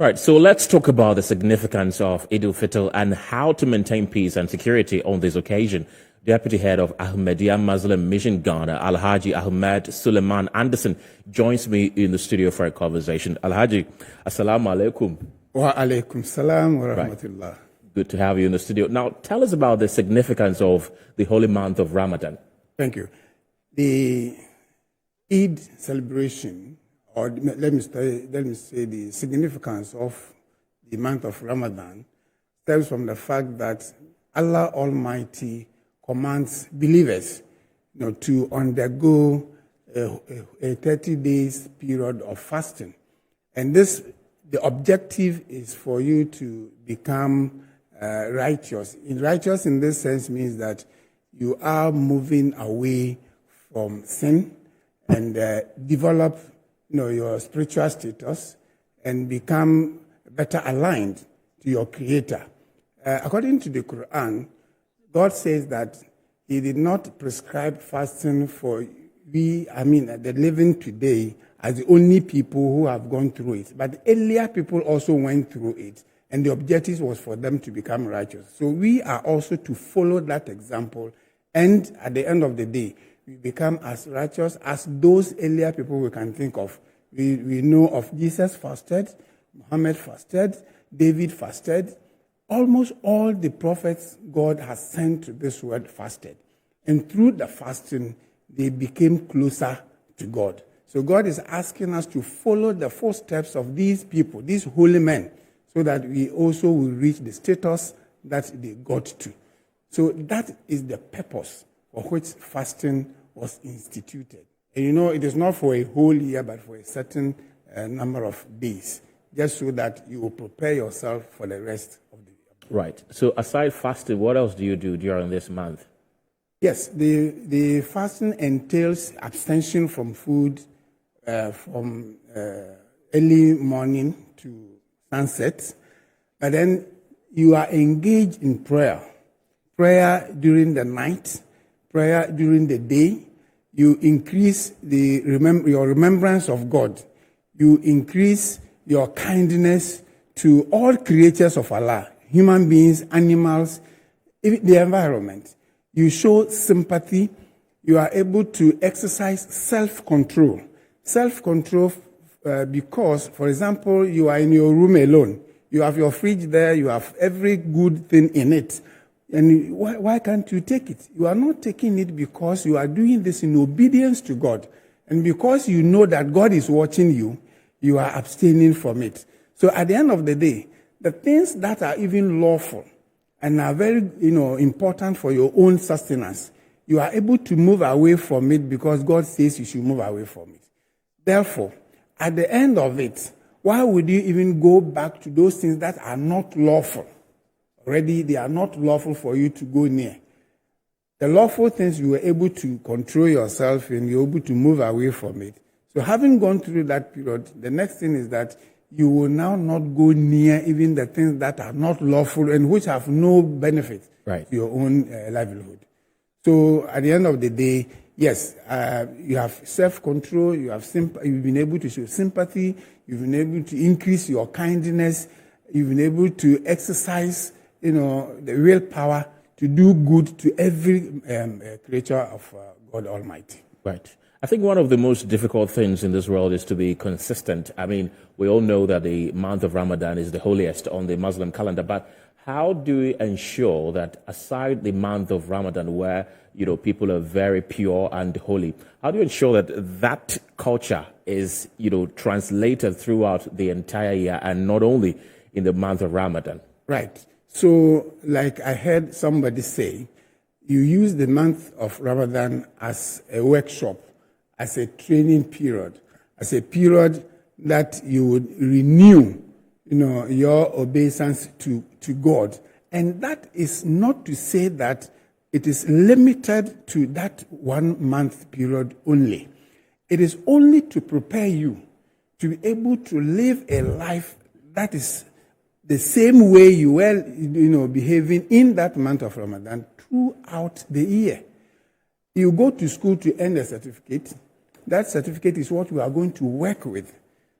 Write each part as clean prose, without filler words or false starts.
Right, so let's talk about the significance of Eid-ul-Fitr and how to maintain peace and security on this occasion. Deputy Head of Ahmadiyya Muslim Mission Ghana, Alhaj Ahmad Suleman Anderson, joins me in the studio for a conversation. Alhaj, assalamu alaikum. Wa alaikum salam wa rahmatullah. Right. Good to have you in the studio. Now, tell us about the significance of the holy month of Ramadan. Thank you. The Eid celebration, or let me say the significance of the month of Ramadan stems from the fact that Allah Almighty commands believers, to undergo a 30 days period of fasting. And the objective is for you to become righteous. Righteous in this sense means that you are moving away from sin and develop your spiritual status and become better aligned to your Creator. According to the Quran, God says that He did not prescribe fasting for the living today as the only people who have gone through it. But earlier people also went through it, and the objective was for them to become righteous. So we are also to follow that example, and at the end of the day, we become as righteous as those earlier people we can think of. We know of Jesus fasted, Muhammad fasted, David fasted. Almost all the prophets God has sent to this world fasted. And through the fasting, they became closer to God. So God is asking us to follow the footsteps of these people, these holy men, so that we also will reach the status that they got to. So that is the purpose for which fasting was instituted. And it is not for a whole year, but for a certain number of days, just so that you will prepare yourself for the rest of the year. Right. So aside fasting, what else do you do during this month? Yes, the fasting entails abstention from food from early morning to sunset. But then you are engaged in prayer. Prayer during the night, prayer during the day. You increase your remembrance of God. You increase your kindness to all creatures of Allah, human beings, animals, even the environment. You show sympathy. You are able to exercise self-control. Self-control because, for example, you are in your room alone. You have your fridge there. You have every good thing in it. And why can't you take it? You are not taking it because you are doing this in obedience to God. And because you know that God is watching you, you are abstaining from it. So at the end of the day, the things that are even lawful and are very, important for your own sustenance, you are able to move away from it because God says you should move away from it. Therefore, at the end of it, why would you even go back to those things that are not lawful? Already, they are not lawful for you to go near. The lawful things, you were able to control yourself and you're able to move away from it. So having gone through that period, the next thing is that you will now not go near even the things that are not lawful and which have no benefit to your own livelihood. So at the end of the day, yes, you have self-control, you've been able to show sympathy, you've been able to increase your kindness, you've been able to exercise the real power to do good to every creature of God Almighty. Right. I think one of the most difficult things in this world is to be consistent. I mean, we all know that the month of Ramadan is the holiest on the Muslim calendar, but how do we ensure that aside the month of Ramadan where, people are very pure and holy, how do you ensure that that culture is, translated throughout the entire year and not only in the month of Ramadan? Right. So, like I heard somebody say, you use the month of Ramadan as a workshop, as a training period, as a period that you would renew, your obeisance to God. And that is not to say that it is limited to that 1 month period only. It is only to prepare you to be able to live a life that is the same way you were, behaving in that month of Ramadan throughout the year. You go to school to earn a certificate. That certificate is what we are going to work with.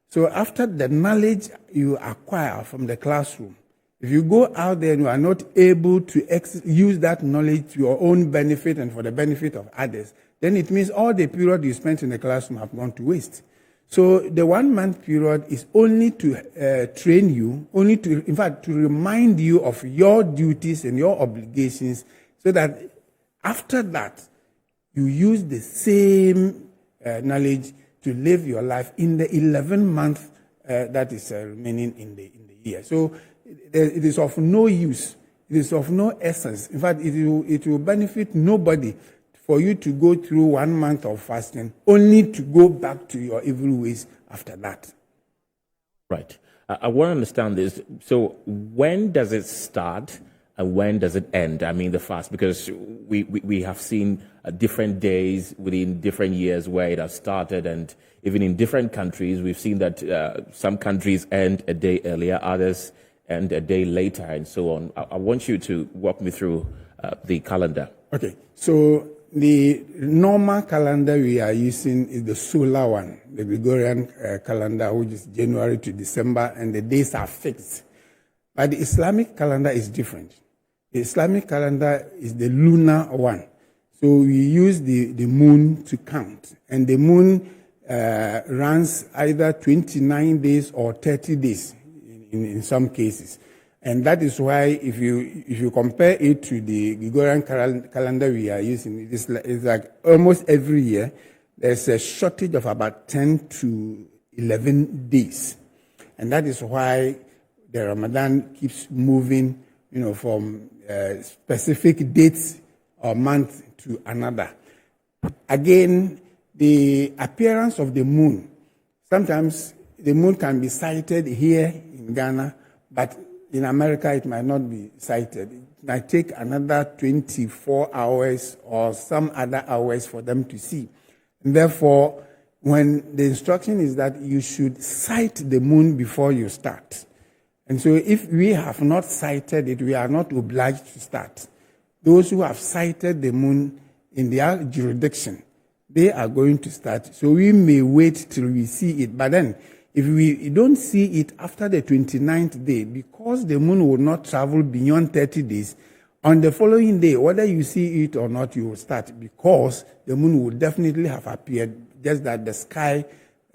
So after the knowledge you acquire from the classroom, if you go out there and you are not able to use that knowledge to your own benefit and for the benefit of others, then it means all the period you spent in the classroom have gone to waste. So the 1 month period is only to train you, in fact, to remind you of your duties and your obligations, so that after that, you use the same knowledge to live your life in the 11 month that is remaining in the year. So it is of no use. It is of no essence. In fact, it will benefit nobody for you to go through 1 month of fasting, only to go back to your evil ways after that. Right. I want to understand this. So when does it start and when does it end? I mean, the fast, because we have seen different days within different years where it has started, and even in different countries, we've seen that some countries end a day earlier, others end a day later, and so on. I want you to walk me through the calendar. Okay. So the normal calendar we are using is the solar one, the Gregorian calendar, which is January to December, and the days are fixed. But the Islamic calendar is different. The Islamic calendar is the lunar one. So we use the moon to count. And the moon runs either 29 days or 30 days in some cases. And that is why if you compare it to the Gregorian calendar we are using, it's like almost every year there's a shortage of about 10 to 11 days. And that is why the Ramadan keeps moving, from specific dates or month to another. Again, the appearance of the moon. Sometimes the moon can be sighted here in Ghana, but in America it might not be sighted. It might take another 24 hours or some other hours for them to see. And therefore, when the instruction is that you should sight the moon before you start. And so if we have not sighted it, we are not obliged to start. Those who have sighted the moon in their jurisdiction, they are going to start. So we may wait till we see it. But then, if we don't see it after the 29th day, because the moon will not travel beyond 30 days, on the following day, whether you see it or not, you will start, because the moon will definitely have appeared, just that the sky,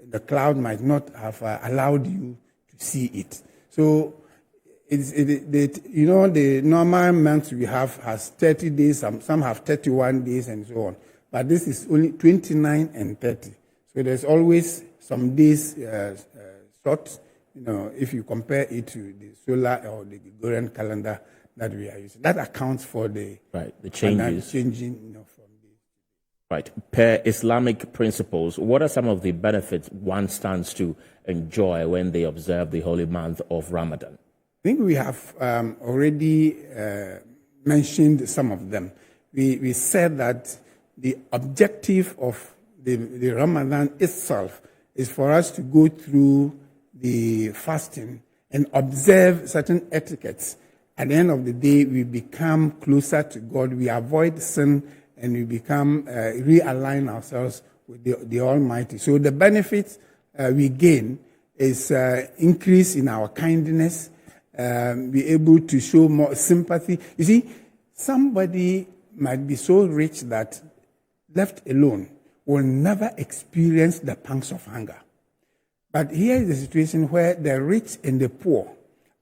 the cloud might not have allowed you to see it. So, the normal month we have has 30 days, some have 31 days, and so on. But this is only 29 and 30. So there's always some days short, if you compare it to the solar or the Gregorian calendar that we are using. That accounts for the changes. Changing, from the... Right. Per Islamic principles, what are some of the benefits one stands to enjoy when they observe the holy month of Ramadan? I think we have already mentioned some of them. We said that the objective of the Ramadan itself is for us to go through the fasting and observe certain etiquettes. At the end of the day, we become closer to God, we avoid sin, and we become realign ourselves with the Almighty. So the benefits we gain is increase in our kindness, be able to show more sympathy. You see, somebody might be so rich that left alone will never experience the pangs of hunger. But here is the situation where the rich and the poor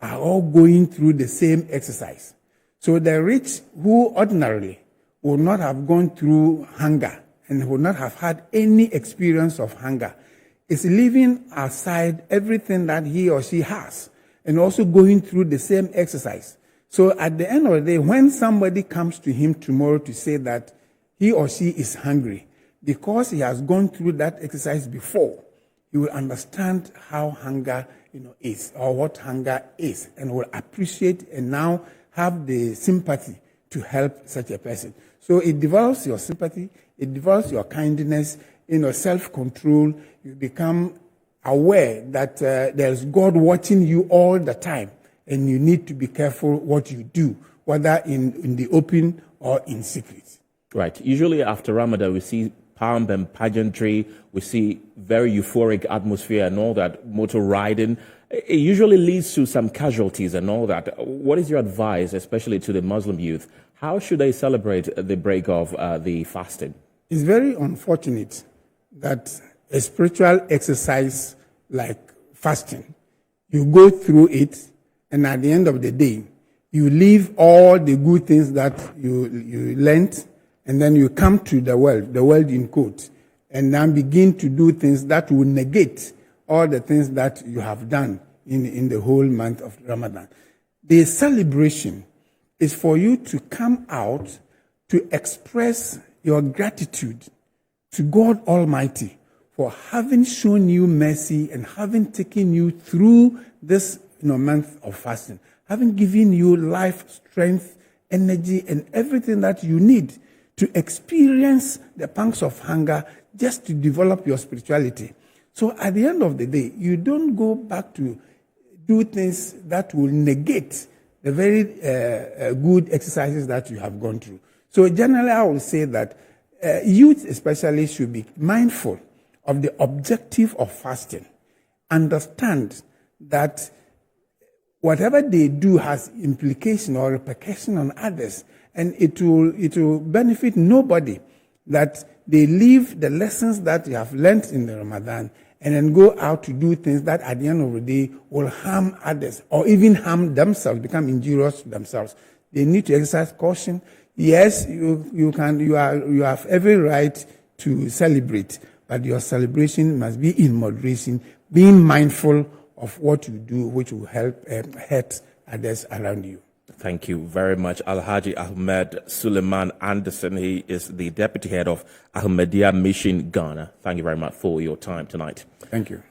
are all going through the same exercise. So the rich, who ordinarily would not have gone through hunger and would not have had any experience of hunger, is leaving aside everything that he or she has and also going through the same exercise. So at the end of the day, when somebody comes to him tomorrow to say that he or she is hungry, because he has gone through that exercise before, he will understand how hunger is, or what hunger is, and will appreciate and now have the sympathy to help such a person. So it develops your sympathy, it develops your kindness, self-control. You become aware that there's God watching you all the time, and you need to be careful what you do, whether in the open or in secret. Right. Usually after Ramadan, we see pomp and pageantry. We see very euphoric atmosphere and all that, motor riding. It usually leads to some casualties and all that. What is your advice, especially to the Muslim youth? How should they celebrate the break of the fasting? It's very unfortunate that a spiritual exercise like fasting, you go through it, and at the end of the day, you leave all the good things that you learned, and then you come to the world in quotes, and then begin to do things that will negate all the things that you have done in the whole month of Ramadan. The celebration is for you to come out to express your gratitude to God Almighty for having shown you mercy and having taken you through this month of fasting, having given you life, strength, energy, and everything that you need to experience the pangs of hunger just to develop your spirituality. So at the end of the day, you don't go back to do things that will negate the very good exercises that you have gone through. So generally, I will say that youth especially should be mindful of the objective of fasting. Understand that whatever they do has implication or repercussion on others, and it will benefit nobody that they leave the lessons that you have learned in the Ramadan and then go out to do things that at the end of the day will harm others or even harm themselves, become injurious to themselves. They need to exercise caution. Yes, you have every right to celebrate, but your celebration must be in moderation, being mindful of what you do, which will help hurt others around you. Thank you very much, Alhaj Ahmad Suleman Anderson. He is the deputy head of Ahmadiyya Mission Ghana. Thank you very much for your time tonight. Thank you.